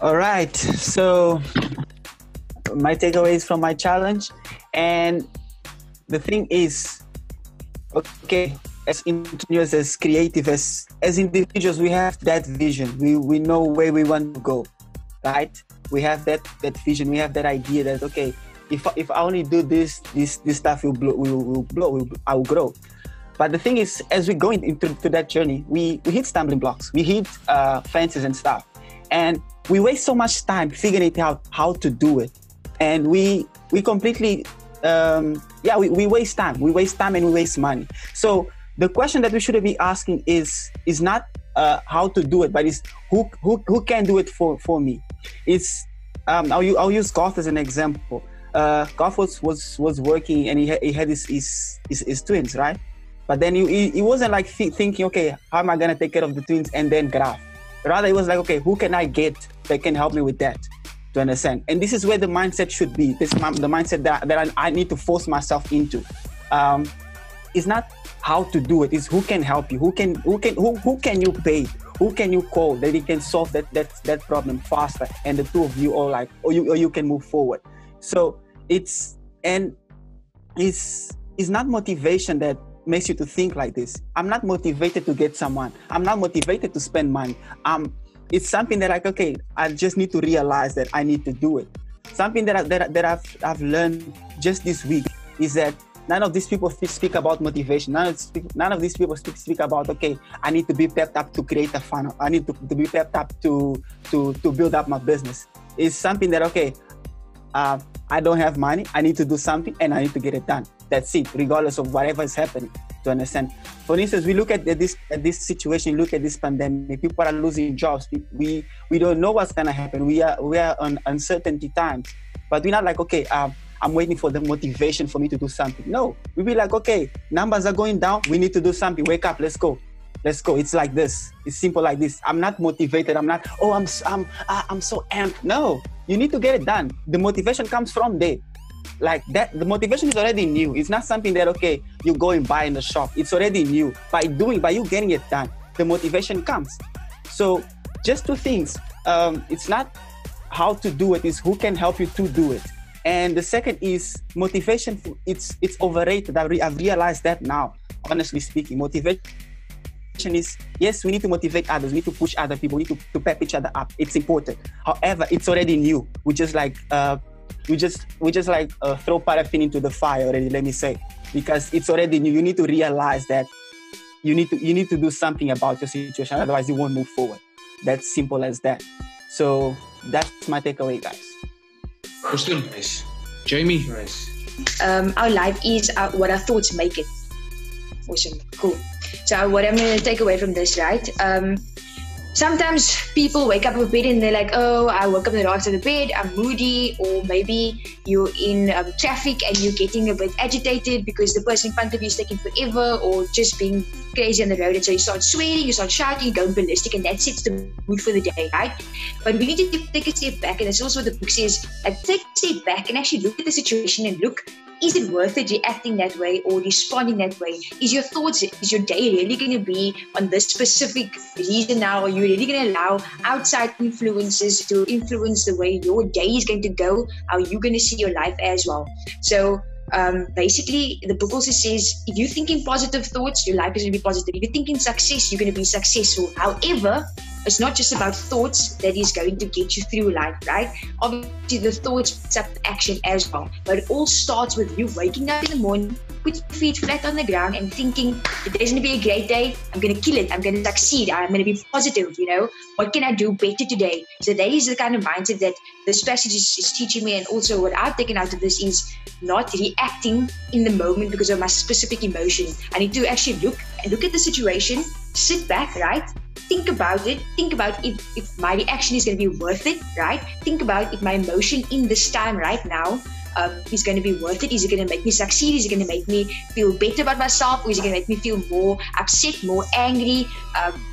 All right. So my takeaways from my challenge, and the thing is, okay, as entrepreneurs, as creative, as individuals, we have that vision. We know where we want to go, right? We have that vision. We have that idea that okay, if I only do this stuff I will grow. But the thing is, as we go into that journey, we hit stumbling blocks, we hit fences and stuff, and we waste so much time figuring out how to do it, and we completely we waste time. We waste time and we waste money. So the question that we should be asking is not how to do it, but is who can do it for me. It's I'll use golf as an example. Golf was working, and he had his twins, right? But then he wasn't like thinking, okay, how am I gonna take care of the twins and then graph? Rather, it was like, okay, who can I get that can help me with that? To understand, and this is where the mindset should be. This the mindset that I need to force myself into. It's not how to do it; it's who can help you, who can you pay, who can you call that he can solve that problem faster, and the two of you all or you can move forward. So it's not motivation that makes you to think like this. I'm not motivated to get someone. I'm not motivated to spend money. It's something that okay, I just need to realize that I need to do it. Something that I've learned just this week is that none of these people speak about motivation. None of these people speak about, okay, I need to be pepped up to create a funnel. I need to be pepped up to build up my business. It's something that, okay, I don't have money. I need to do something and I need to get it done. That's it, regardless of whatever is happening. To understand. For instance, we look at this situation, look at this pandemic. People are losing jobs. We don't know what's gonna happen. We are on uncertainty times. But we're not like, okay, I'm waiting for the motivation for me to do something. No, we'll be like, okay, numbers are going down. We need to do something. Wake up, let's go. It's like this. It's simple like this. I'm not motivated. I'm not. Oh, I'm so amped. No, you need to get it done. The motivation comes from there. Like that, the motivation is already new. It's not something that, okay, you go and buy in the shop. It's already new. By you getting it done, the motivation comes. So just two things. It's not how to do it, it's who can help you to do it. And the second is motivation. It's overrated. I've realized that now, honestly speaking. Motivation is, yes, we need to motivate others. We need to push other people. We need to pep each other up. It's important. However, it's already new. We just throw paraffin into the fire already, let me say, because it's already new. You need to realize that you need to do something about your situation, otherwise you won't move forward. That's simple as that. So that's my takeaway, guys. Kristen, nice. Jamie, nice. Our life is what our thoughts make it. Awesome, cool. So what I'm going to take away from this, right? Sometimes people wake up in bed and they're like, oh, I woke up in the dark side of the bed, I'm moody, or maybe you're in traffic and you're getting a bit agitated because the person in front of you is taking forever, or just being crazy on the road, and so you start swearing, you start shouting, you go ballistic, and that sets the mood for the day, right? But we need to take a step back, and that's also what the book says, like take a step back and actually look at the situation and look, is it worth it reacting that way or responding that way? Is your thoughts, is your day really going to be on this specific reason now? Are you really going to allow outside influences to influence the way your day is going to go? How are you going to see your life as well? So basically, the book also says, if you're thinking positive thoughts, your life is going to be positive. If you're thinking success, you're going to be successful. However, it's not just about thoughts that is going to get you through life, right? Obviously, the thoughts puts up action as well. But it all starts with you waking up in the morning, put your feet flat on the ground and thinking, today's going to be a great day. I'm going to kill it. I'm going to succeed. I'm going to be positive, What can I do better today? So that is the kind of mindset that this passage is teaching me. And also what I've taken out of this is not reacting in the moment because of my specific emotion. I need to actually look at the situation, sit back, right? Think about it. Think about if my reaction is going to be worth it, right? Think about if my emotion in this time right now is going to be worth it. Is it going to make me succeed? Is it going to make me feel better about myself? Or is it going to make me feel more upset, more angry?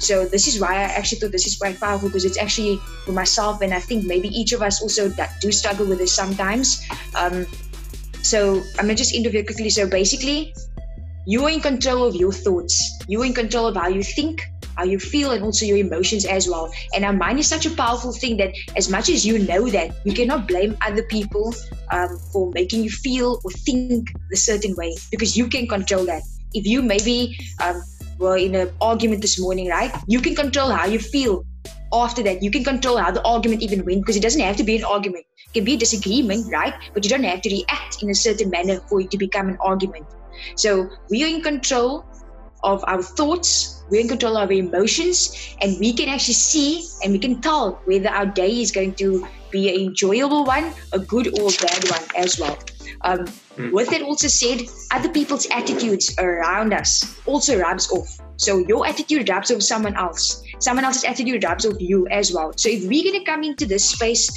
So this is why I actually thought this is quite powerful, because it's actually for myself, and I think maybe each of us also do struggle with this sometimes. So I'm going to just interview quickly. So basically, you are in control of your thoughts. You are in control of how you think. how you feel, and also your emotions as well. And our mind is such a powerful thing that as much as you know that, you cannot blame other people for making you feel or think a certain way, because you can control that. If you maybe were in an argument this morning, right? You can control how you feel after that. You can control how the argument even went, because it doesn't have to be an argument. It can be a disagreement, right? But you don't have to react in a certain manner for it to become an argument. So we are in control of our thoughts, we're in control of our emotions, and we can actually see and we can tell whether our day is going to be an enjoyable one, a good or a bad one as well. With that also said, other people's attitudes around us also rubs off. So your attitude rubs off someone else. Someone else's attitude rubs off you as well. So if we're going to come into this space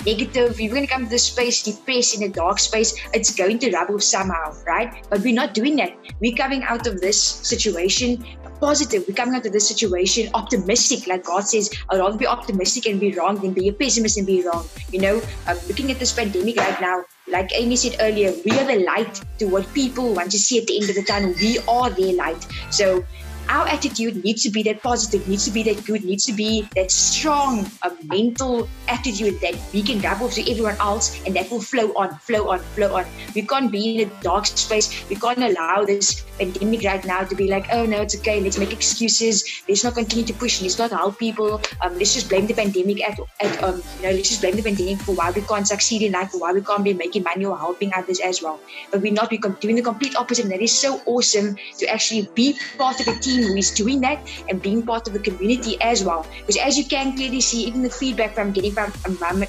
negative, if we're going to come to this space depressed, in a dark space, it's going to rub off somehow, right? But we're not doing that. We're coming out of this situation positive. We're coming out of this situation optimistic. Like God says, I'd rather be optimistic and be wrong than be a pessimist and be wrong. You know, looking at this pandemic right now, like Amy said earlier, we are the light to what people want to see at the end of the tunnel. We are their light. So our attitude needs to be that positive, needs to be that good, needs to be that strong mental attitude that we can rub off to everyone else, and that will flow on, flow on, flow on. We can't be in a dark space. We can't allow this pandemic right now to be like, oh no, it's okay, let's make excuses, let's not continue to push, let's not help people, let's just blame the pandemic let's just blame the pandemic for why we can't succeed in life, for why we can't be making money or helping others as well. But we're doing the complete opposite, and that is so awesome to actually be part of a team who is doing that and being part of the community as well. Because as you can clearly see, even the feedback from getting from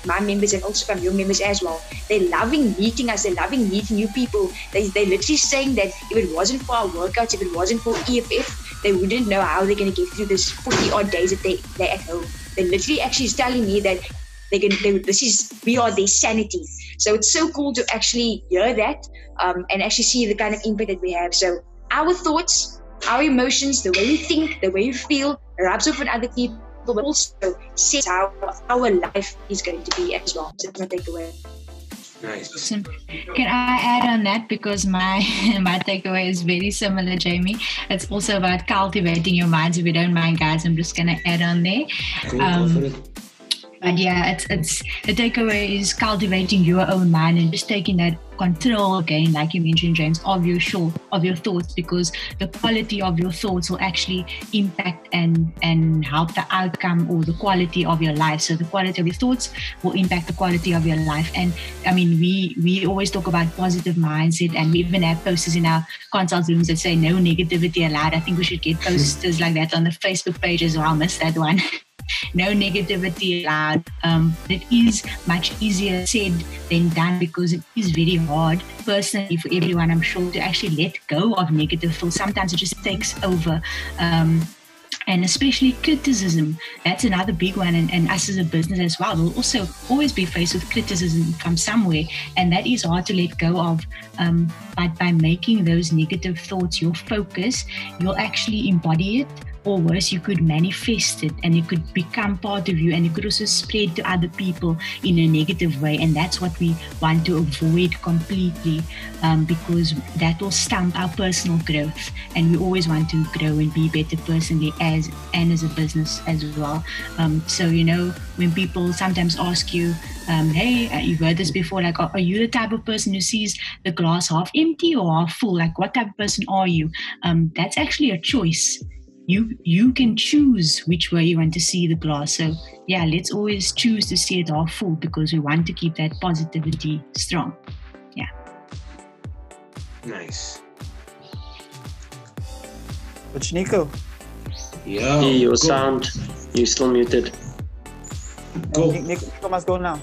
my members and also from your members as well, they're loving meeting us, they're loving meeting new people. They're literally saying that if it wasn't for our workouts, if it wasn't for EFF, they wouldn't know how they're going to get through this 40 odd days that they're at home. They're literally actually telling me that we are their sanity. So it's so cool to actually hear that and actually see the kind of impact that we have. So our thoughts, our emotions, the way we think, the way we feel, rubs off on other people, but also says how our life is going to be as well. So that's my takeaway. Nice. Awesome. Can I add on that, because my takeaway is very similar, Jamie. It's also about cultivating your minds. If you don't mind, guys, I'm just gonna add on there. Cool, go for it. But yeah, it's the takeaway is cultivating your own mind and just taking that control again, like you mentioned, James, of your thoughts, because the quality of your thoughts will actually impact and help the outcome or the quality of your life. So the quality of your thoughts will impact the quality of your life. And I mean, we always talk about positive mindset, and we even have posters in our consult rooms that say no negativity allowed. I think we should get posters like that on the Facebook page as well. I missed that one. No negativity allowed. It is much easier said than done, because it is very hard personally for everyone, I'm sure, to actually let go of negative thoughts. Sometimes it just takes over. And especially criticism, that's another big one. And us as a business as well, we'll also always be faced with criticism from somewhere. And that is hard to let go of. But by making those negative thoughts your focus, you'll actually embody it. Or worse, you could manifest it and it could become part of you, and it could also spread to other people in a negative way. And that's what we want to avoid completely, because that will stump our personal growth. And we always want to grow and be better personally as a business as well. So, you know, when people sometimes ask you, hey, you've heard this before, like, are you the type of person who sees the glass half empty or half full? Like, what type of person are you? That's actually a choice. You can choose which way you want to see the glass. So yeah, let's always choose to see it half full, because we want to keep that positivity strong. Yeah. Nice. But Nico. Yo. Hey, your sound. You're still muted. Go. Nico must go now.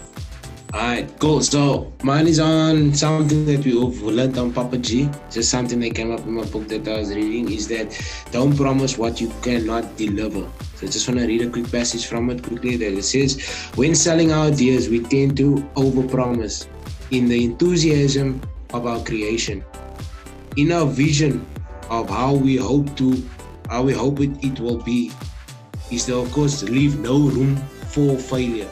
Alright, cool. So mine is on something that we've learned on Papa G. Just something that came up in my book that I was reading, is that don't promise what you cannot deliver. So I just want to read a quick passage from it quickly. That it says, when selling our ideas, we tend to overpromise in the enthusiasm of our creation. In our vision of how we hope it will be, is to, of course, leave no room for failure.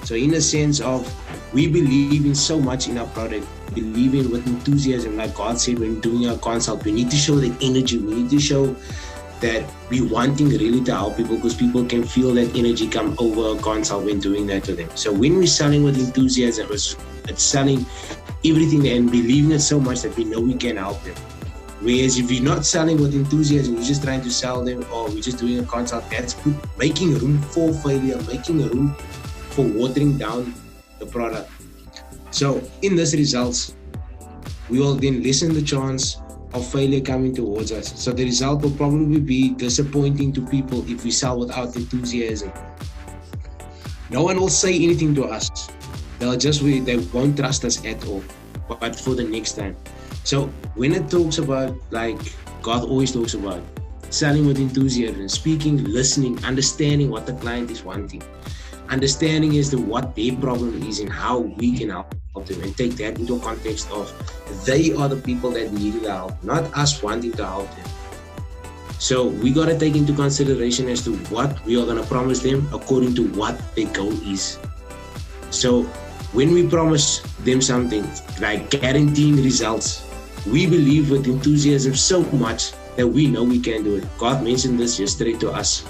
So in a sense of, we believe in so much in our product, believe in with enthusiasm, like God said when doing our consult, we need to show that energy, we need to show that we wanting really to help people, because people can feel that energy come over a consult when doing that to them. So when we're selling with enthusiasm, it's selling everything and believing it so much that we know we can help them. Whereas if you're not selling with enthusiasm, you're just trying to sell them, or we're just doing a consult, that's making room for failure, making room for watering down the product. So in this results, we will then lessen the chance of failure coming towards us. So the result will probably be disappointing to people if we sell without enthusiasm. No one will say anything to us. They won't trust us at all, but for the next time. So when it talks about, like God always talks about, selling with enthusiasm, speaking, listening, understanding what the client is wanting, understanding as to what their problem is and how we can help them, and take that into context of they are the people that need the help, not us wanting to help them. So we got to take into consideration as to what we are going to promise them according to what their goal is. So when we promise them something like guaranteeing results, we believe with enthusiasm so much that we know we can do it. God mentioned this yesterday to us,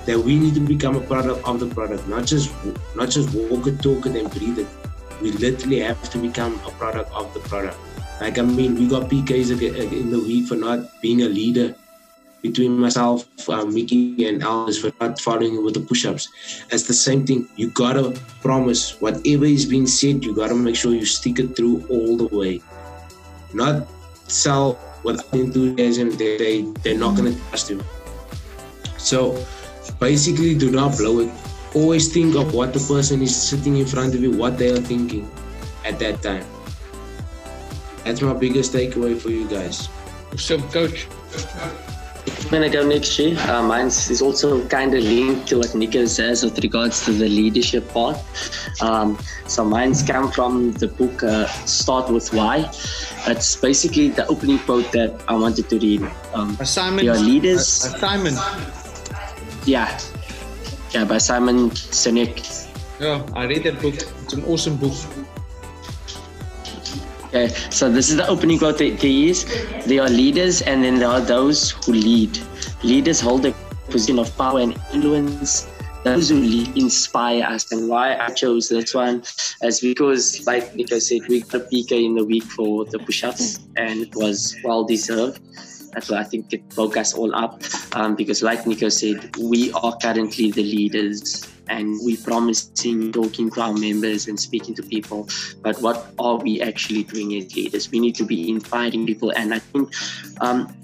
that we need to become a product of the product, not just walk it, talk it, and breathe it. We literally have to become a product of the product. Like, I mean, we got PKs in the week for not being a leader. Between myself, Mickey, and Alice, for not following with the push-ups. It's the same thing. You gotta promise whatever is being said. You gotta make sure you stick it through all the way. Not sell without enthusiasm. They're not gonna trust you. So basically, do not blow it. Always think of what the person is sitting in front of you, what they are thinking at that time. That's my biggest takeaway for you guys. So, Coach. I'm going to go next year. Mine is also kind of linked to what Nico says with regards to the leadership part. So mine's come from the book Start With Why. It's basically the opening quote that I wanted to read. Simon. Your leaders. Simon. Yeah, by Simon Sinek. Yeah, I read that book. It's an awesome book. Okay, so this is the opening quote. There is, there are leaders and then there are those who lead. Leaders hold a position of power and influence. Those who lead inspire us. And why I chose this one is because, like Nico said, we got a PK in the week for the push-ups and it was well deserved. That's why I think it woke us all up, because like Nico said, we are currently the leaders and we promising talking to our members and speaking to people, but what are we actually doing as leaders? We need to be inspiring people, and I think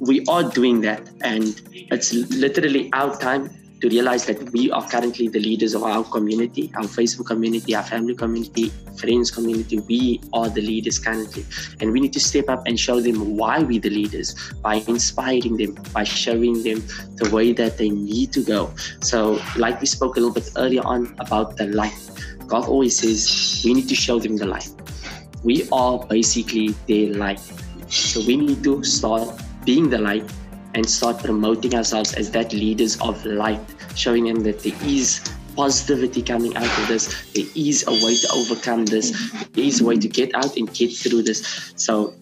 we are doing that, and it's literally our time to realize that we are currently the leaders of our community, our Facebook community, our family community, friends community. We are the leaders currently, and we need to step up and show them why we're the leaders, by inspiring them, by showing them the way that they need to go. So like we spoke a little bit earlier on about the light, God always says we need to show them the light. We are basically their light. So we need to start being the light and start promoting ourselves as that leaders of light, showing them that there is positivity coming out of this. There is a way to overcome this. There is a way to get out and get through this. So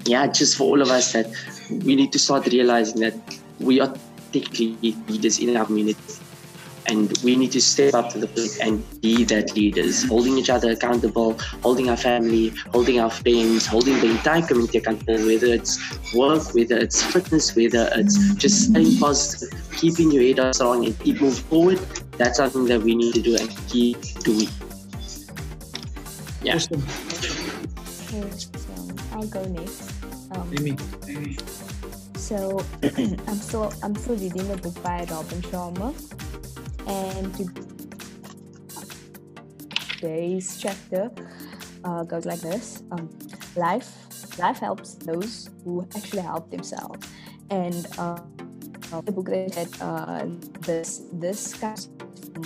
yeah, just for all of us, that we need to start realizing that we are technically leaders in our community. And we need to step up to the plate and be that leaders, holding each other accountable, holding our family, holding our friends, holding the entire community accountable, whether it's work, whether it's fitness, whether it's just staying positive, keeping your head up strong and keep moving forward. That's something that we need to do and keep doing. Yeah. Awesome. Okay, so I'll go next. Amy. So I'm still reading the book by Robin Sharma. And today's chapter goes like this. Life helps those who actually help themselves. And the book that said this comes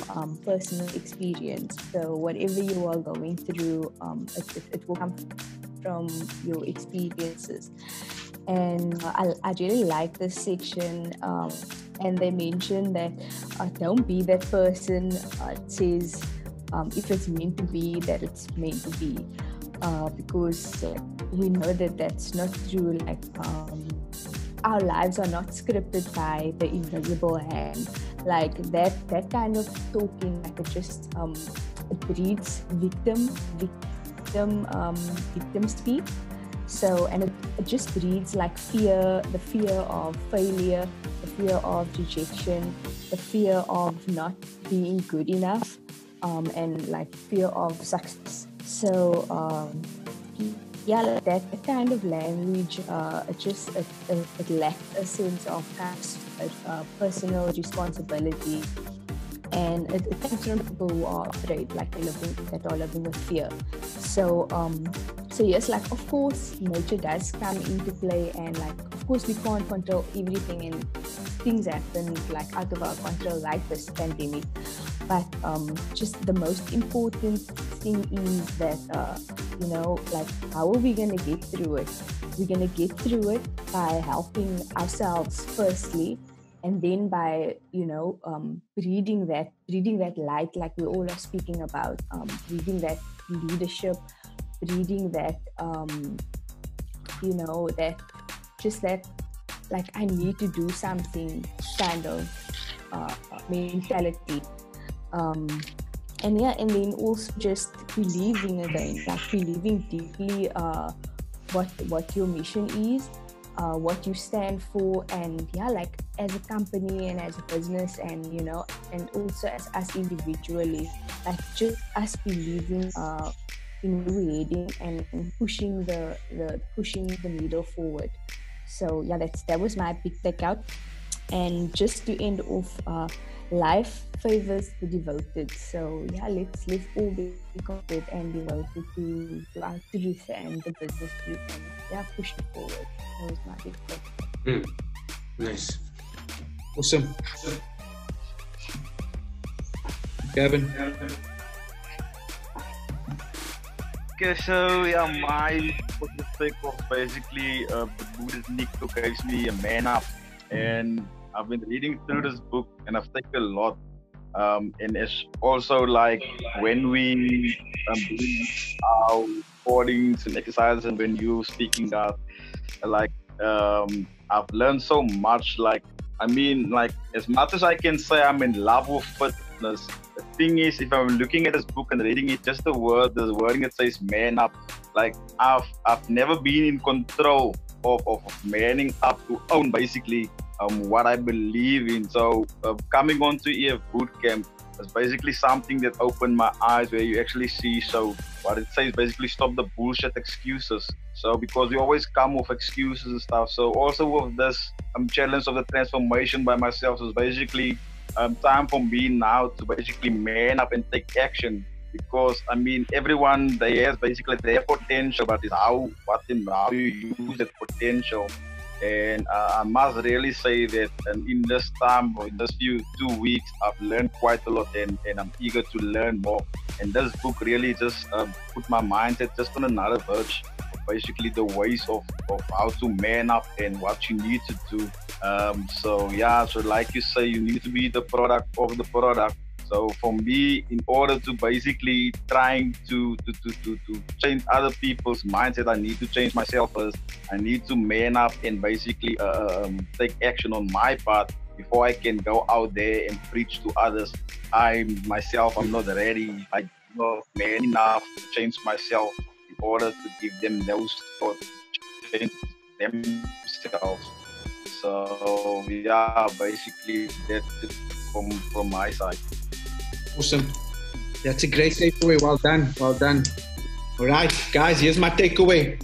from personal experience. So whatever you are going through, it will come from your experiences. And I really like this section. And they mention that don't be that person says if it's meant to be, that it's meant to be, because we know that that's not true. Like our lives are not scripted by the invisible hand. Like that kind of talking, like it just it breeds victim speak. So, and it just breeds like fear, the fear of failure, the fear of rejection, the fear of not being good enough, and like fear of success. So yeah, like that kind of language, it lacks a sense of personal responsibility, and it comes from people who are afraid, like that are living with fear. So yes, like of course nature does come into play, and like of course we can't control everything, and things happen like out of our control, like this pandemic. But just the most important thing is that like how are we gonna get through it? We're gonna get through it by helping ourselves firstly, and then by breeding that light, like we all are speaking about, breeding that leadership, breeding that that just that like I need to do something kind of mentality, and then also just believing again, like believing deeply what your mission is, what you stand for, and like as a company and as a business, and and also as us individually, like just us believing in where we're heading, and pushing the needle forward. So yeah, that was my big takeout. And just to end off, life favors the devoted. So yeah, let's all be committed and devoted to our truth and the business truth, and push it forward. That was my big takeout. Nice. Awesome. Gavin. Okay, so my take was basically the Buddhist Nick who gives me a man up, and I've been reading through this book and I've taken a lot, and it's also like when we doing our recordings and exercises, and when you speaking out, like I've learned so much. Like I mean, like as much as I can say I'm in love with fitness, the thing is, if I'm looking at this book and reading it, just the wording that says man up, like I've never been in control of manning up to own basically what I believe in. So coming on to EF Bootcamp is basically something that opened my eyes, where you actually see, so what it says basically, stop the bullshit excuses. So because we always come with excuses and stuff, so also with this challenge of the transformation by myself is basically time for me now to basically man up and take action. Because I mean, everyone they has basically their potential, but it's how you use that potential. And I must really say that in this time, or in this 2 weeks, I've learned quite a lot, and I'm eager to learn more. And this book really just put my mindset just on another verge, basically the ways of how to man up and what you need to do. So like you say, you need to be the product of the product. So for me, in order to basically trying to change other people's mindset, I need to change myself first. I need to man up and basically take action on my part before I can go out there and preach to others. I'm not ready. I'm not man enough to change myself in order to give them those thoughts, change themselves. So basically that's it from my side. Awesome. That's a great takeaway. Well done. Well done. All right, guys, here's my takeaway.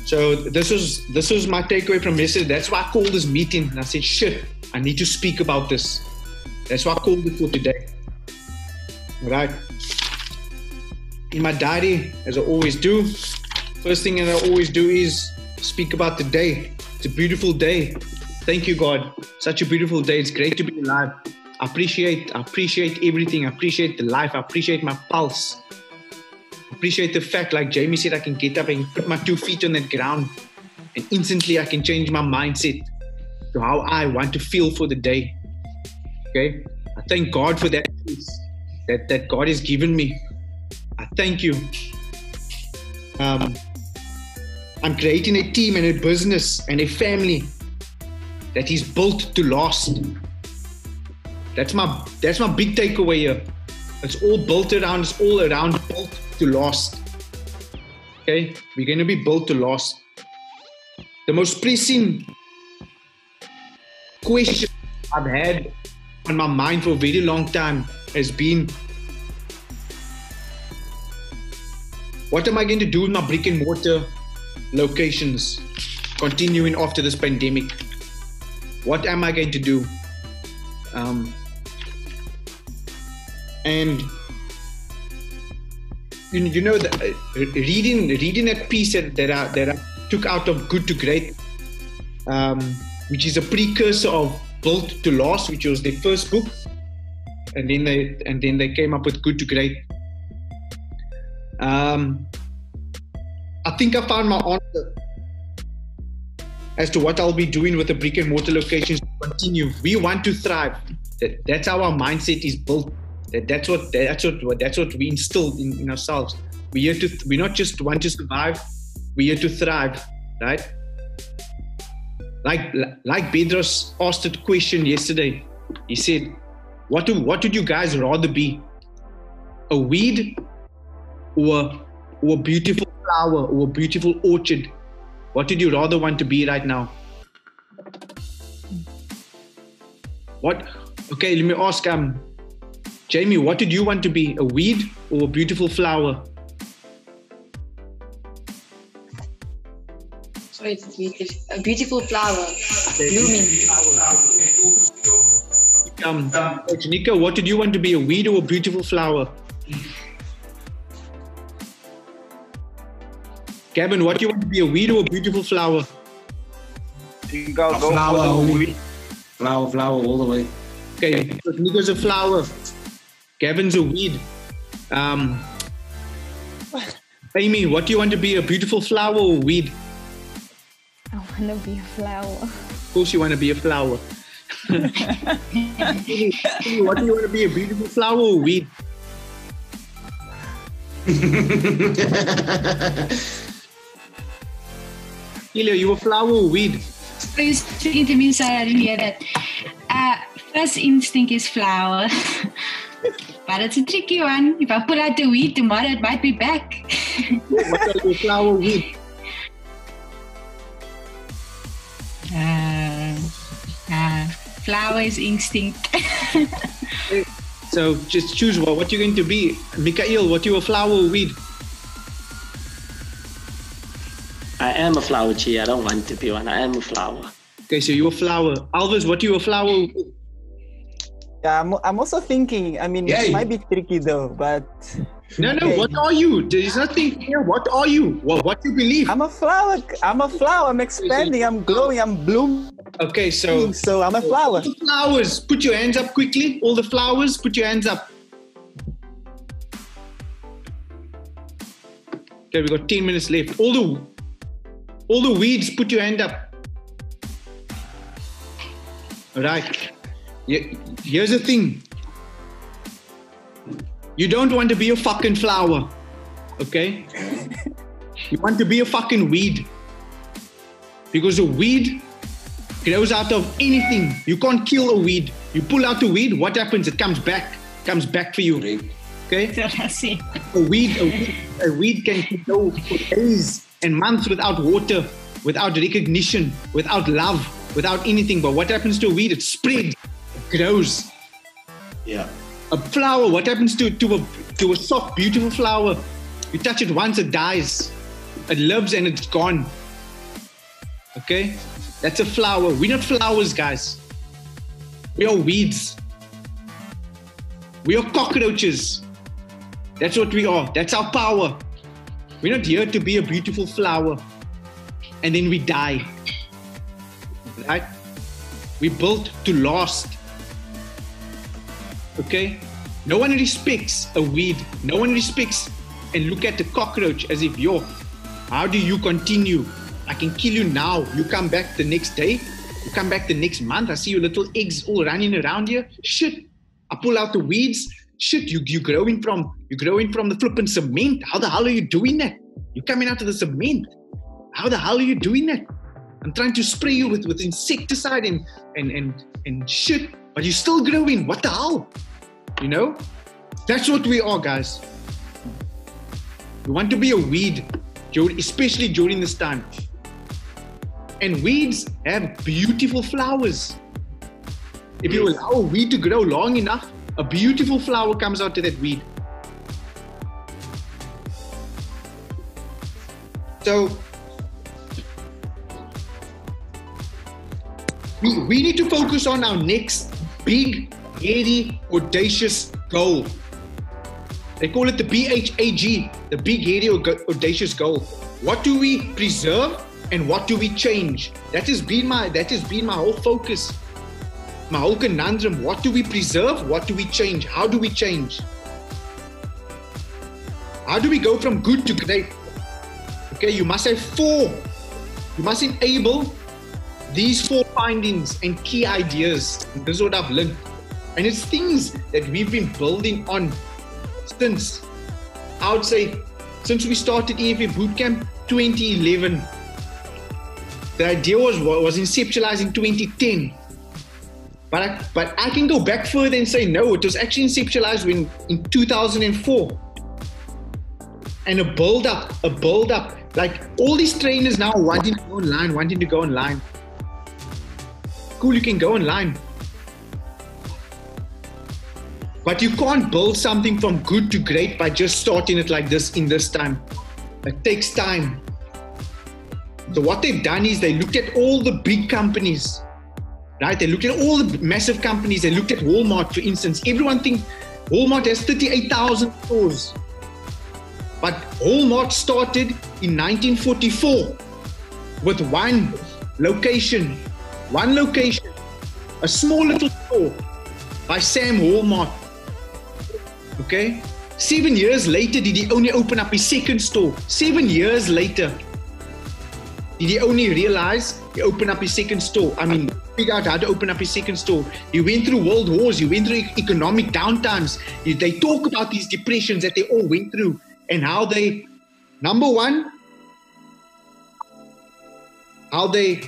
So this was my takeaway from yesterday. That's why I called this meeting. And I said, shit, I need to speak about this. That's why I called it for today. All right. In my diary, as I always do, first thing that I always do is speak about the day. It's a beautiful day. Thank you, God. Such a beautiful day. It's great to be alive. I appreciate everything. I appreciate the life. I appreciate my pulse. I appreciate the fact, like Jamie said, I can get up and put my 2 feet on the ground, and instantly I can change my mindset to how I want to feel for the day. Okay? I thank God for that peace that God has given me. I thank you. I'm creating a team and a business and a family that is built to last. That's my big takeaway here. It's all built around built to last. Okay? We're going to be built to last. The most pressing question I've had on my mind for a very long time has been, what am I going to do with my brick and mortar locations continuing after this pandemic? What am I going to do? And you know, reading that piece that I took out of Good to Great, which is a precursor of Built to Last, which was their first book, and then they came up with Good to Great. I think I found my answer as to what I'll be doing with the brick and mortar locations to continue. We want to thrive. That's how our mindset is built. That's what we instilled in ourselves. We not just want to survive. We're here to thrive, right? Like Bedros asked a question yesterday. He said, "What would you guys rather be? A weed or a beautiful flower or a beautiful orchard? What would you rather want to be right now?" What? Okay, let me ask Jamie, what did you want to be? A weed or a beautiful flower? Sorry, it's a beautiful flower. Blooming. Janika, what did you want to be? A weed or a beautiful flower? Gavin, what do you want to be? A weed or a beautiful flower? I think I'll go flower for the only. weed. Flower all the way. Okay, Niko's a flower. Gavin's a weed. Amy, what do you want to be? A beautiful flower or a weed? I want to be a flower. Of course you want to be a flower. What do you want to be? A beautiful flower or a weed? Ilya, you a flower or weed? Please speaking to me, sorry, I didn't hear that. First instinct is flower. But it's a tricky one. If I pull out the weed tomorrow, it might be back. What are your flower weed? Flower is instinct. So just choose what you're going to be. Mikhail, what you a flower or weed? I am a flower, Chi. I don't want to be one. I am a flower. Okay, so you're a flower. Alvis, what you a flower or weed? Yeah, I'm also thinking, I mean, it might be tricky though, but... No, okay. What are you? There's nothing here. What are you? What do you believe? I'm a flower. I'm expanding. I'm glowing. I'm blooming. Okay, so I'm a flower. All the flowers, put your hands up quickly. All the flowers, put your hands up. Okay, we got 10 minutes left. All the weeds, put your hand up. All right. Here's the thing. You don't want to be a fucking flower, okay? You want to be a fucking weed. Because a weed grows out of anything. You can't kill a weed. You pull out a weed, what happens? It comes back. It comes back for you. Okay? A weed can go for days and months without water, without recognition, without love, without anything. But what happens to a weed? It spreads. It grows. Yeah. A flower, what happens to a soft, beautiful flower? You touch it once, it dies. It lives and it's gone. Okay? That's a flower. We're not flowers, guys. We are weeds. We are cockroaches. That's what we are. That's our power. We're not here to be a beautiful flower and then we die. Right? We built to last. Okay? No one respects a weed. No one respects and look at the cockroach as if, how do you continue? I can kill you now. You come back the next day. You come back the next month. I see your little eggs all running around here. Shit. I pull out the weeds. Shit, you're growing from the flipping cement. How the hell are you doing that? You're coming out of the cement. how the hell are you doing that? I'm trying to spray you with insecticide and shit, but you're still growing. What the hell? You know? That's what we are, guys. We want to be a weed, especially during this time. And weeds have beautiful flowers. If you allow a weed to grow long enough, a beautiful flower comes out of that weed. So, we need to focus on our next big, hairy, audacious goal. They call it the BHAG, the big, hairy, audacious goal. What do we preserve and what do we change? That has been my whole focus, my whole conundrum. What do we preserve? What do we change? How do we change? How do we go from good to great? Okay, you must have 4. You must enable these 4 findings and key ideas. This is what I've learned. And it's things that we've been building on since, I would say, since we started EFA Bootcamp 2011. The idea was inceptualized in 2010. But I can go back further and say, no, it was actually inceptualized in 2004. And a build up. Like all these trainers now wanting to go online. Cool, you can go online. But you can't build something from good to great by just starting it like this in this time. It takes time. So what they've done is they looked at all the big companies, right? They looked at all the massive companies. They looked at Walmart, for instance. Everyone thinks Walmart has 38,000 stores. But Walmart started in 1944 with one location, a small little store by Sam Walmart. Okay? 7 years later, did he only open up his second store? 7 years later, did he only realize he opened up his second store? I mean, figure out how to open up his second store. He went through world wars. He went through economic downtimes. They talk about these depressions that they all went through and how they, number one, how they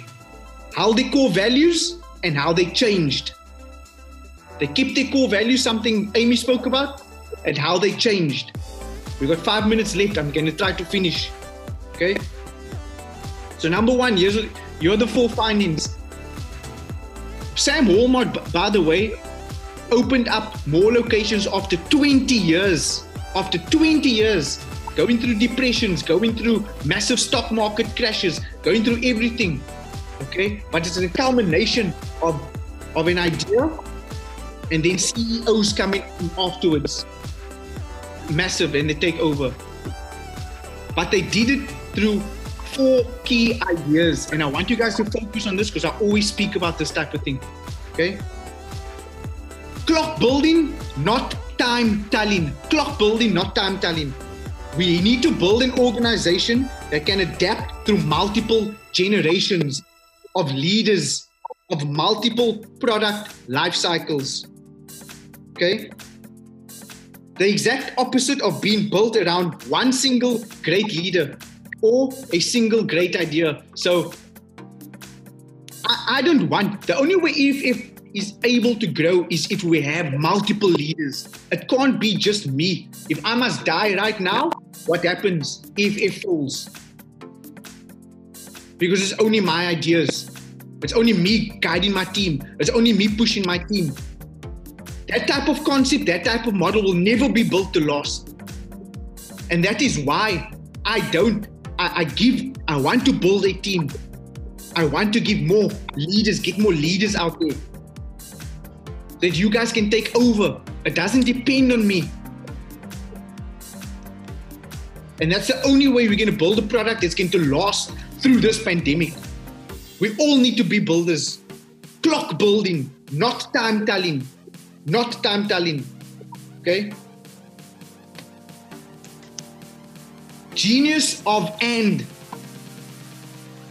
core values and how they changed. They kept their core values, something Amy spoke about, and how they changed. We've got 5 minutes left. I'm going to try to finish. Okay? So number one, here are the 4 findings. Sam Walmart, by the way, opened up more locations after 20 years. After 20 years, going through depressions, going through massive stock market crashes, going through everything. Okay? But it's a culmination of an idea, and then CEOs come in afterwards. Massive, and they take over. But they did it through 4 key ideas, and I want you guys to focus on this because I always speak about this type of thing. Okay? Clock building, not time telling. Clock building, not time telling. We need to build an organization that can adapt through multiple generations of leaders, of multiple product life cycles. Okay? The exact opposite of being built around one single great leader or a single great idea. So I don't want, the only way if is able to grow is if we have multiple leaders. It can't be just me. If I must die right now, what happens if it falls? Because it's only my ideas. It's only me guiding my team. It's only me pushing my team. That type of concept, that type of model will never be built to last. And that is why I want to build a team. I want to give more leaders, get more leaders out there. That you guys can take over. It doesn't depend on me. And that's the only way we're going to build a product that's going to last through this pandemic. We all need to be builders. Clock building, not time telling. Not time telling. Okay? Genius of and.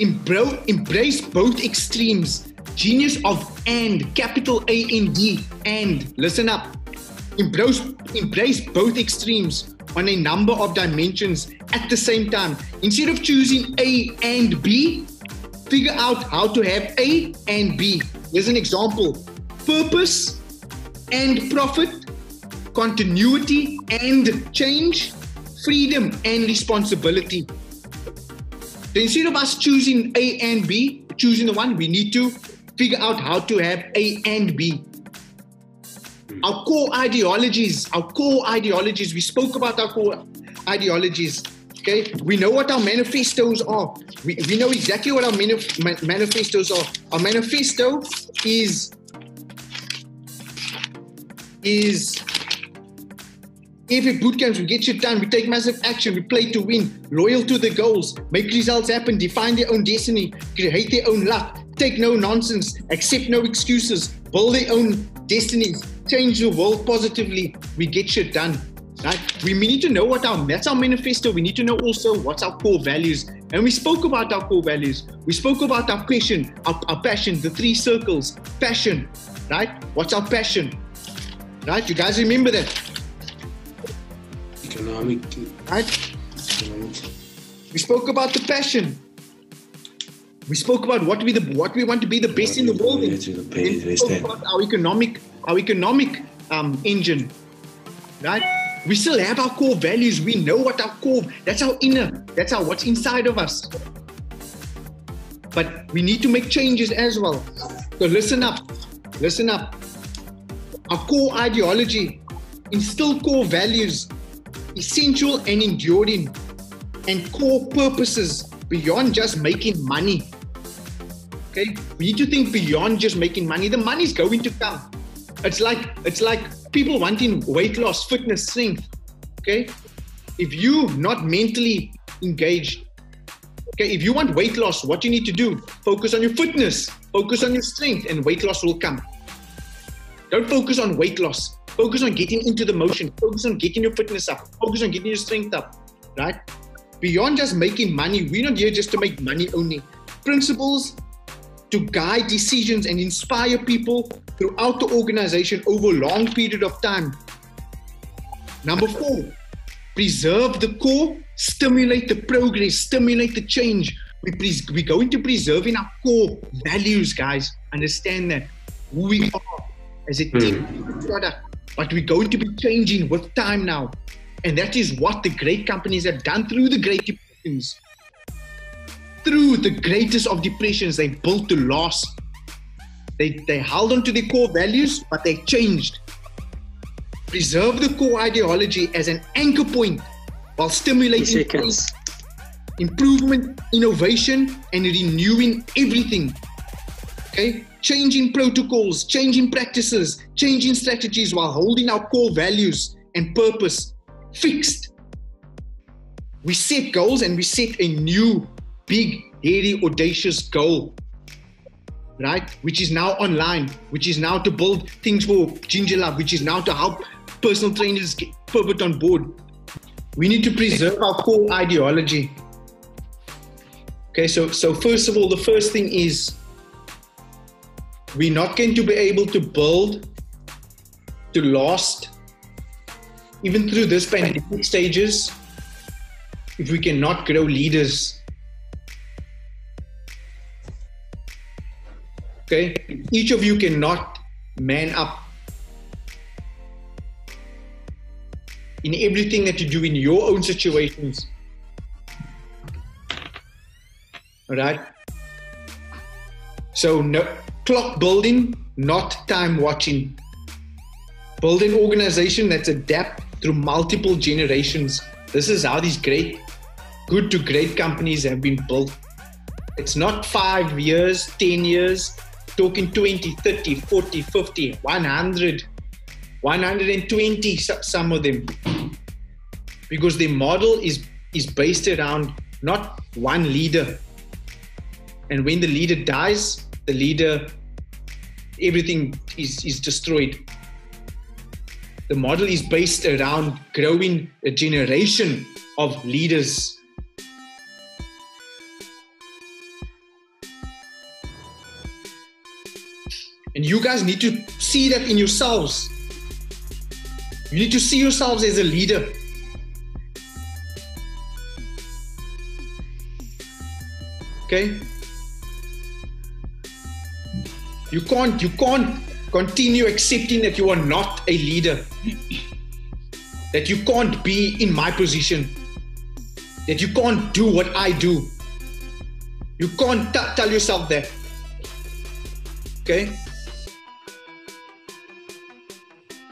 Embrace both extremes. Genius of and. Capital A-N-D. And. Listen up. Embrace both extremes. on a number of dimensions at the same time. Instead of choosing A and B, figure out how to have A and B. Here's an example. Purpose and profit, continuity and change, freedom and responsibility. So instead of us choosing A and B, choosing the one, we need to figure out how to have A and B. Our core ideologies, we spoke about our core ideologies, okay? We know what our manifestos are. We know exactly what our manifestos are. Our manifesto is epic bootcamps, we get shit done, we take massive action, we play to win, loyal to the goals, make results happen, define their own destiny, create their own luck, take no nonsense, accept no excuses, build their own destinies, change the world positively, we get shit done. Right? We need to know that's our manifesto. We need to know also what's our core values. And we spoke about our core values. We spoke about our passion, our passion, the 3 circles, passion, right? What's our passion? Right? You guys remember that? Economic. Right? We spoke about the passion. We spoke about what we want to be the best in the world. We spoke about our economic engine. Right? We still have our core values. We know what our core, that's our inner, that's what's inside of us. But we need to make changes as well. So listen up. Our core ideology, instill core values, essential and enduring, and core purposes beyond just making money. Okay, we need to think beyond just making money. The money's going to come. It's like people wanting weight loss, fitness, strength. Okay, if you're not mentally engaged, okay, if you want weight loss, what you need to do? Focus on your fitness, focus on your strength, and weight loss will come. Don't focus on weight loss. Focus on getting into the motion. Focus on getting your fitness up. Focus on getting your strength up. Right? Beyond just making money, we're not here just to make money only. Principles to guide decisions and inspire people throughout the organization over a long period of time. Number 4, preserve the core, stimulate the progress, stimulate the change. We're going to preserve in our core values, guys. Understand that. Who we are as a team product. But we're going to be changing with time now. And that is what the great companies have done through the Great Depressions. Through the greatest of depressions, they built to last. They held on to their core values, but they changed. Preserve the core ideology as an anchor point while stimulating improvement, innovation, and renewing everything. Okay? Changing protocols, changing practices, changing strategies while holding our core values and purpose fixed. We set goals and we set a new, big, hairy, audacious goal, right? Which is now online, which is now to build things for Ginger Love, which is now to help personal trainers pivot on board. We need to preserve our core ideology. Okay, so first of all, the first thing is we're not going to be able to build to last even through this pandemic stages if we cannot grow leaders. Okay, each of you cannot man up in everything that you do in your own situations. All right. So no clock building, not time watching. Build an organization that's adapt through multiple generations. This is how these good to great companies have been built. It's not 5 years, 10 years, talking 20, 30, 40, 50, 100, 120, some of them. Because the model is based around not one leader. And when the leader dies, everything is destroyed. The model is based around growing a generation of leaders. And you guys need to see that in yourselves. You need to see yourselves as a leader. Okay? You can't continue accepting that you are not a leader. That you can't be in my position. That you can't do what I do. You can't tell yourself that. Okay?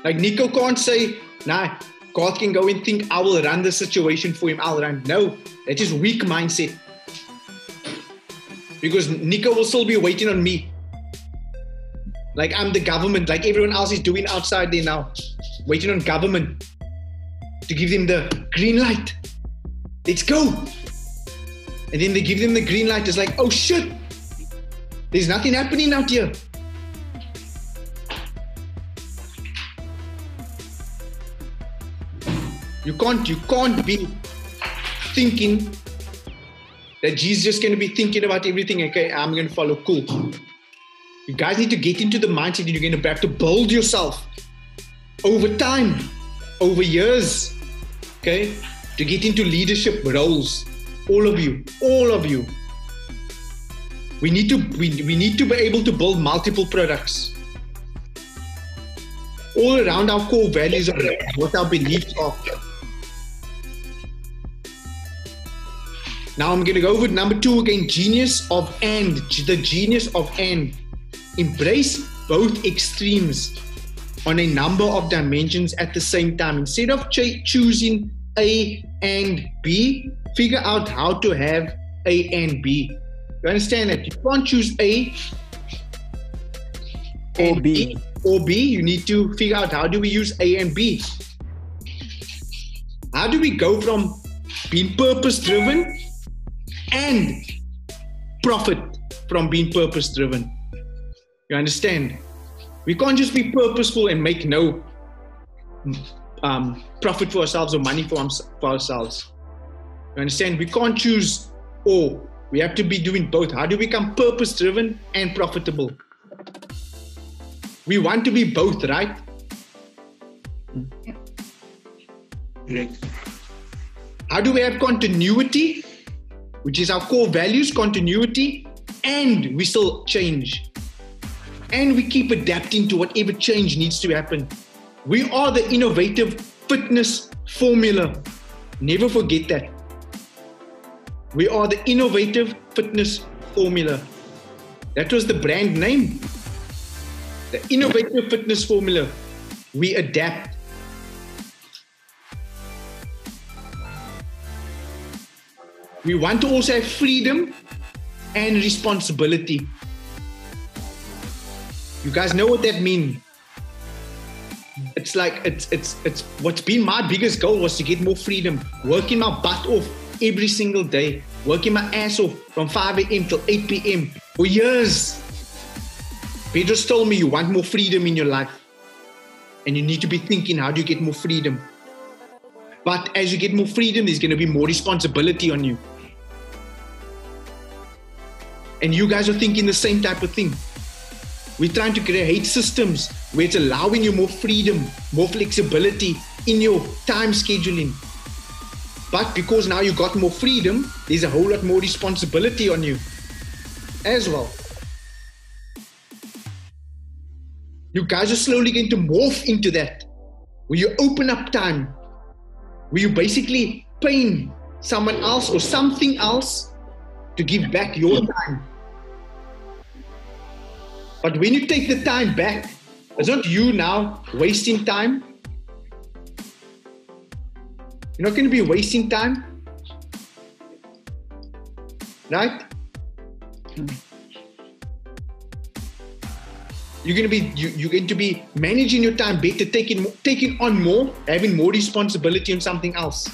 Like Nico can't say, nah, God can go and think, I will run the situation for him, I'll run. No, that is weak mindset. Because Nico will still be waiting on me. Like I'm the government, like everyone else is doing outside there now. Waiting on government to give them the green light. Let's go. And then they give them the green light. It's like, oh shit, there's nothing happening out here. You can't be thinking that Jesus is just going to be thinking about everything. Okay, I'm going to follow. Cool. You guys need to get into the mindset that you're going to have to build yourself over time, over years, okay, to get into leadership roles. All of you. We need to be able to build multiple products. All around our core values of what our beliefs are. Now I'm going to go with number 2 again, genius of and. The genius of and. Embrace both extremes on a number of dimensions at the same time. Instead of choosing A and B, figure out how to have A and B. You understand that? You can't choose A or B. You need to figure out how do we use A and B. How do we go from being purpose-driven and profit from being purpose-driven? You understand? We can't just be purposeful and make no profit for ourselves or money for ourselves. You understand? We can't choose or. We have to be doing both. How do we become purpose-driven and profitable? We want to be both, right? Correct. How do we have continuity, which is our core values, continuity, and we still change? And we keep adapting to whatever change needs to happen. We are the innovative fitness formula. Never forget that. We are the innovative fitness formula. That was the brand name. The innovative fitness formula. We adapt. We want to also have freedom and responsibility. You guys know what that means. It's like, it's what's been my biggest goal was to get more freedom. Working my butt off every single day. Working my ass off from 5 a.m. till 8 p.m. for years. Pedro's told me you want more freedom in your life. And you need to be thinking, how do you get more freedom? But as you get more freedom, there's going to be more responsibility on you. And you guys are thinking the same type of thing. We're trying to create systems where it's allowing you more freedom, more flexibility in your time scheduling. But because now you got more freedom, there's a whole lot more responsibility on you as well. You guys are slowly going to morph into that. Where you open up time. Where you basically paying someone else or something else to give back your time. But when you take the time back, it's not you now wasting time. You're not going to be wasting time. Right? You're going to be managing your time better, taking on more, having more responsibility on something else.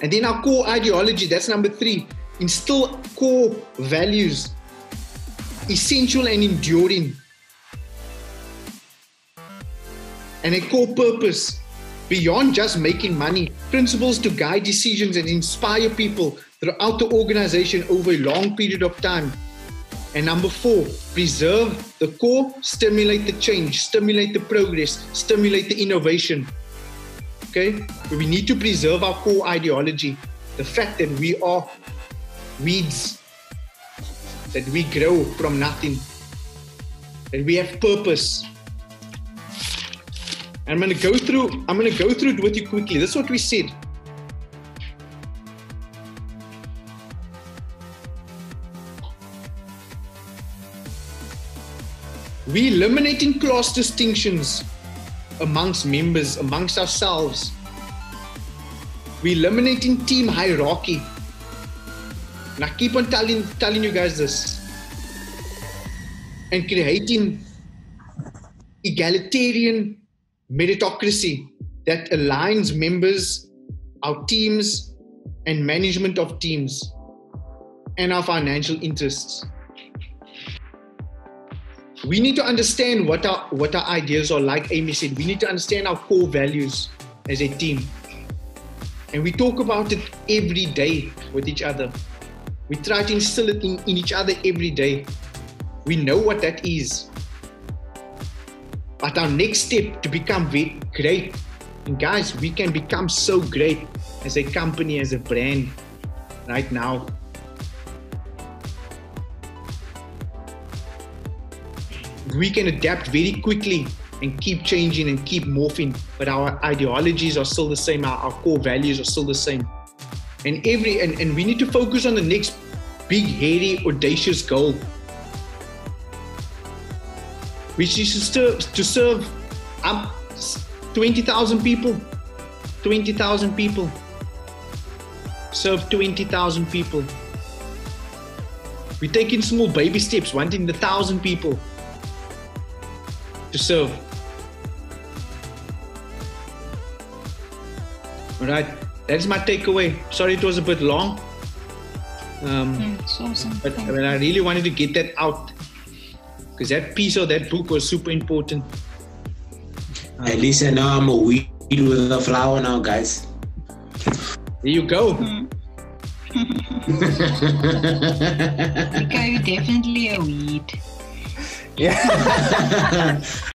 And then our core ideology, that's number 3. Instill core values, essential and enduring. And a core purpose, beyond just making money, principles to guide decisions and inspire people throughout the organization over a long period of time. And number 4, preserve the core, stimulate the change, stimulate the progress, stimulate the innovation. Okay? We need to preserve our core ideology. The fact that we are weeds, that we grow from nothing, that we have purpose. And I'm gonna go through it with you quickly. That's what we said. We eliminating class distinctions amongst members, amongst ourselves. We eliminating team hierarchy. And I keep on telling you guys this. And creating egalitarian meritocracy that aligns members, our teams, and management of teams, and our financial interests. We need to understand what our ideas are. Like Amy said, we need to understand our core values as a team. And we talk about it every day with each other. We try to instill it in each other every day. We know what that is. But our next step to become great, and guys, we can become so great as a company, as a brand right now. We can adapt very quickly and keep changing and keep morphing, but our ideologies are still the same, our core values are still the same. And we need to focus on the next big, hairy, audacious goal, which is to serve up 20,000 people. 20,000 people. Serve 20,000 people. We're taking small baby steps, wanting 1,000 people to serve. All right, that's my takeaway. Sorry it was a bit long. It's awesome. But I really wanted to get that out because that piece of that book was super important. At least now I'm a weed with a flower now, guys. There you go. Okay, definitely a weed. Yeah.